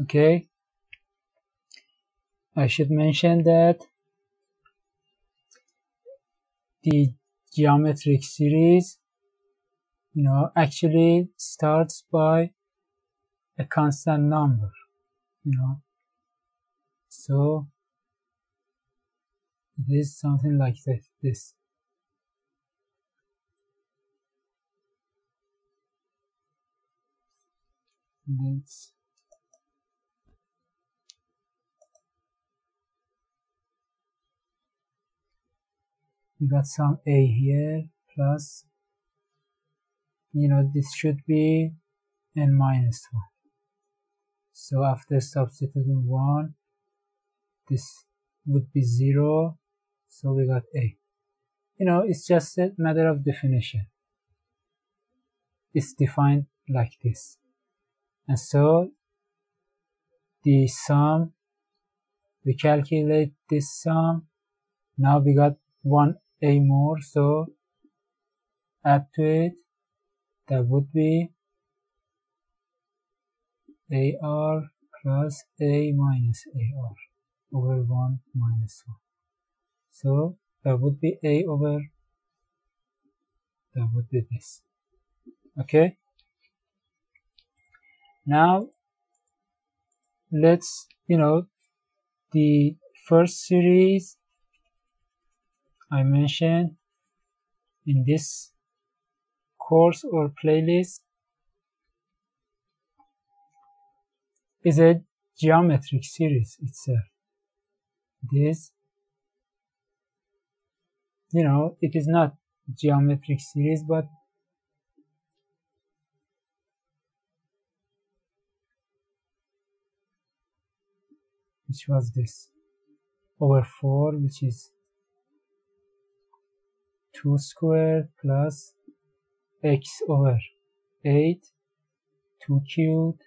Okay, I should mention that the geometric series, actually starts by a constant number, so it is something like this. We got some a here plus, this should be n minus 1. So after substituting 1, this would be 0, so we got a. It's just a matter of definition. It's defined like this. And so the sum, we calculate this sum. Now we got 1a more, so add to it, that would be ar plus a minus ar over 1 minus 1. So that would be a over, that would be this. Okay, now let's, the first series I mentioned in this course or playlist is a geometric series itself. This, it is not geometric series, but which was this over 4, which is 2 squared plus x over 8, 2 cubed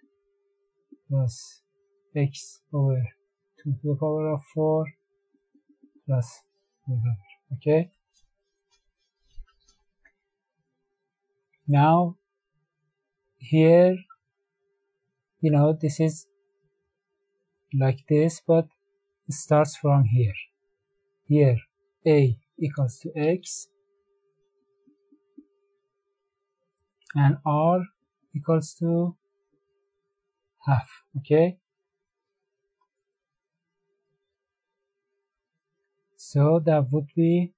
plus x over 2 to the power of 4 plus whatever. Okay, now here, this is like this, but it starts from here. Here a equals to x and r equals to half. Okay, so that would be,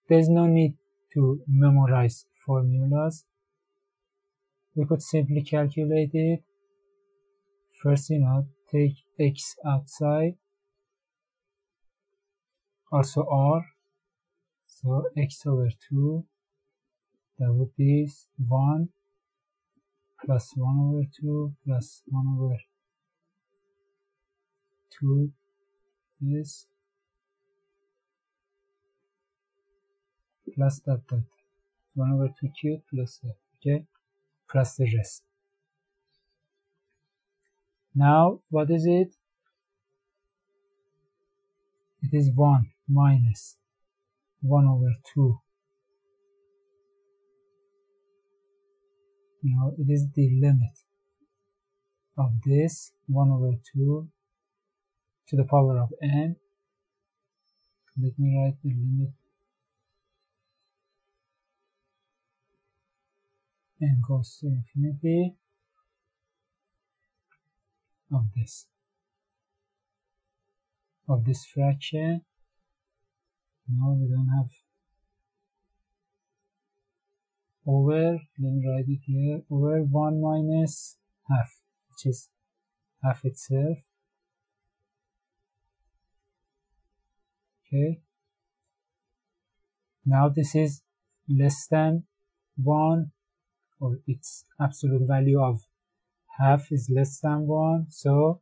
there's no need to memorize formulas. We could simply calculate it. First, take x outside, also r, so x over 2, that would be 1 plus 1 over 2 plus 1 over 2 is plus that 1 over 2 cubed plus that, okay, plus the rest. Now what is it? It is 1 minus 1 over 2. It is the limit of this 1 over 2 to the power of n. Let me write the limit. N goes to infinity of this fraction. No, we don't have over, let me write it here, over 1 minus half, which is half itself. Okay, now this is less than 1, or its absolute value of half is less than 1, so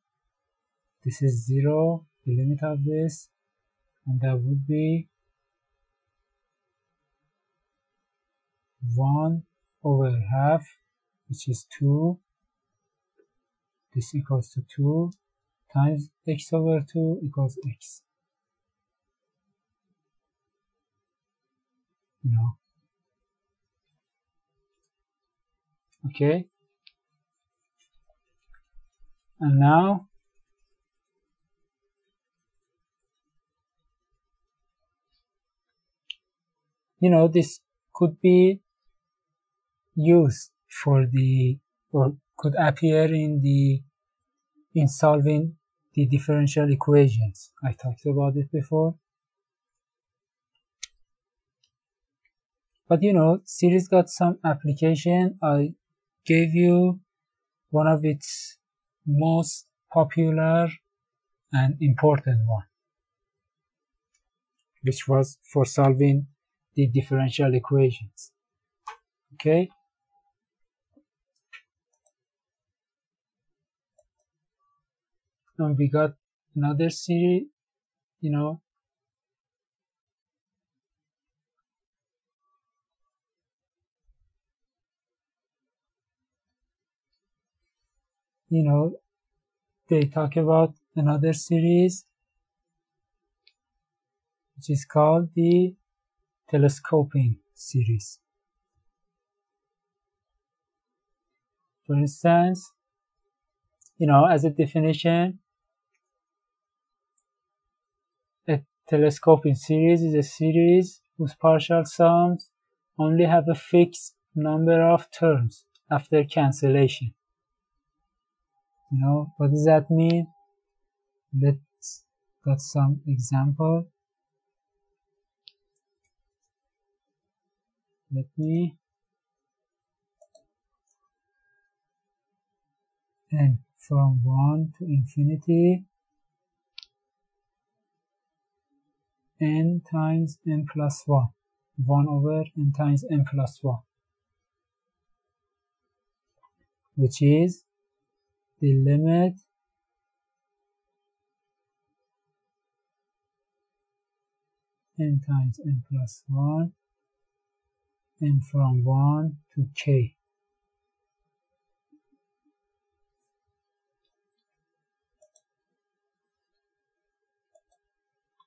this is 0, the limit of this, and that would be 1 over half, which is 2. This equals to 2 times x over 2 equals x. Okay, And now this could be used for or could appear in solving the differential equations. I talked about it before. But series got some application. I gave you one of its most popular and important one, which was for solving the differential equations. Okay. And we got another series, they talk about another series which is called the telescoping series. For instance, as a definition, a telescoping series is a series whose partial sums only have a fixed number of terms after cancellation. What does that mean? Let's get some example. Let me n from 1 to infinity n times n plus 1, 1 over n times n plus 1, which is the limit n times n plus 1 n from 1 to k.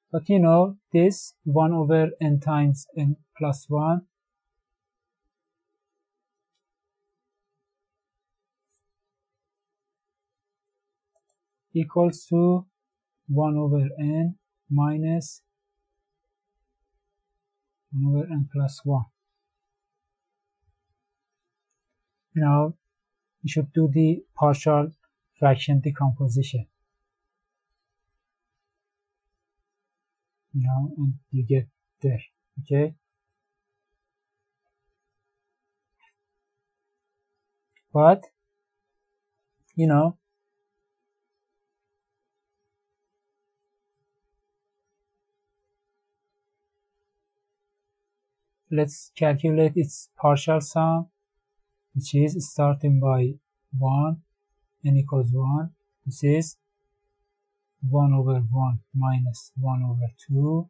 But this 1 over n times n plus 1 equals to 1 over n minus 1 over n plus 1. Now you should do the partial fraction decomposition. And you get there. Okay. But let's calculate its partial sum, which is starting by 1, n equals 1. This is 1 over 1 minus 1 over 2.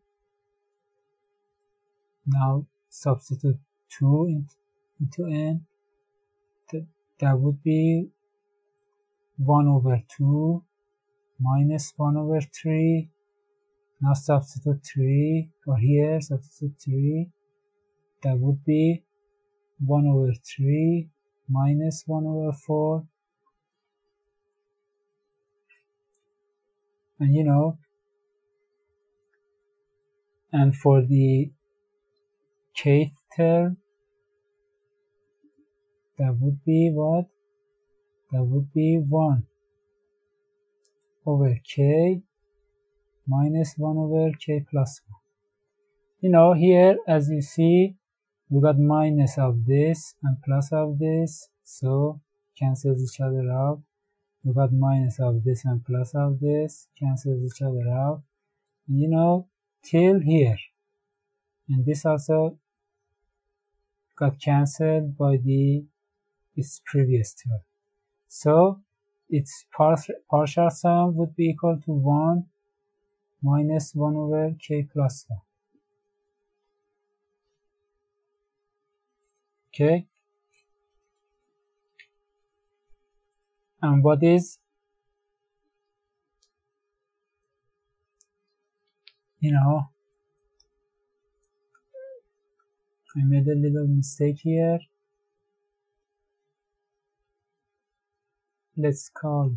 Now substitute 2 into n. That would be 1 over 2 minus 1 over 3. Now substitute 3, or here substitute 3. That would be 1 over 3 minus 1 over 4. And and for the kth term, that would be what? That would be 1 over k minus 1 over k plus 1. Here, as you see, we got minus of this and plus of this, so cancels each other out. We got minus of this and plus of this, cancels each other out. Till here. And this also got cancelled by its previous term. So its partial sum would be equal to 1 minus 1 over k plus 1. Okay. And what is, I made a little mistake here. Let's call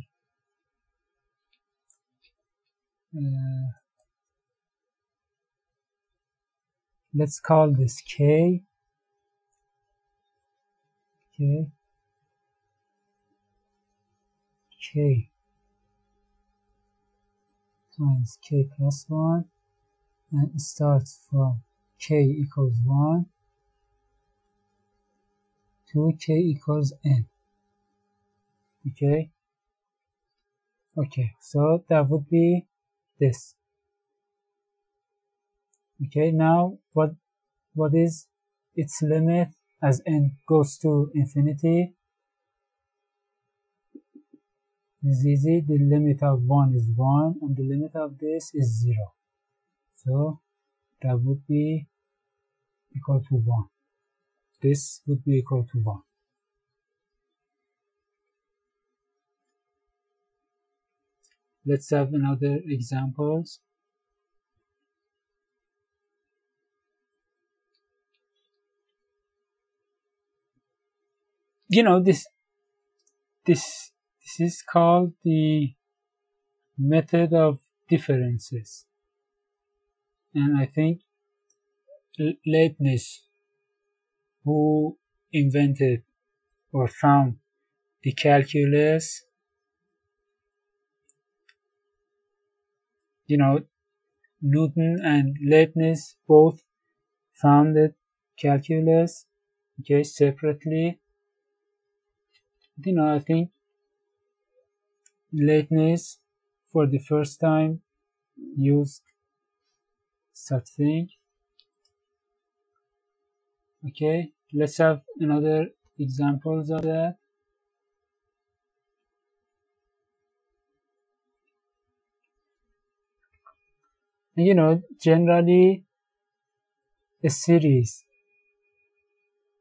let's call this k. Okay, k times k plus 1, and it starts from k equals 1 to k equals n. Okay, so that would be this. Okay, now what is its limit as n goes to infinity? It's easy. The limit of 1 is 1 and the limit of this is 0. So that would be equal to 1. This would be equal to 1. Let's have another examples. You know, this is called the method of differences, and I think Leibniz, who invented or found the calculus, you know, Newton and Leibniz both founded calculus, okay, separately. You know, I think Leibniz for the first time used such thing. Okay, let's have another examples of that. You know, generally a series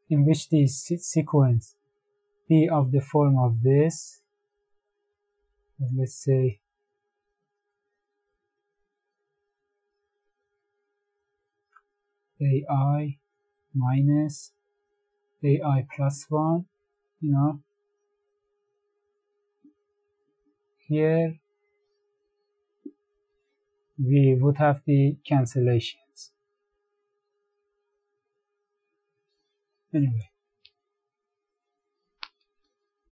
in which the sequence be of the form of this, let's say ai minus ai plus 1, you know, here we would have the cancellations. Anyway,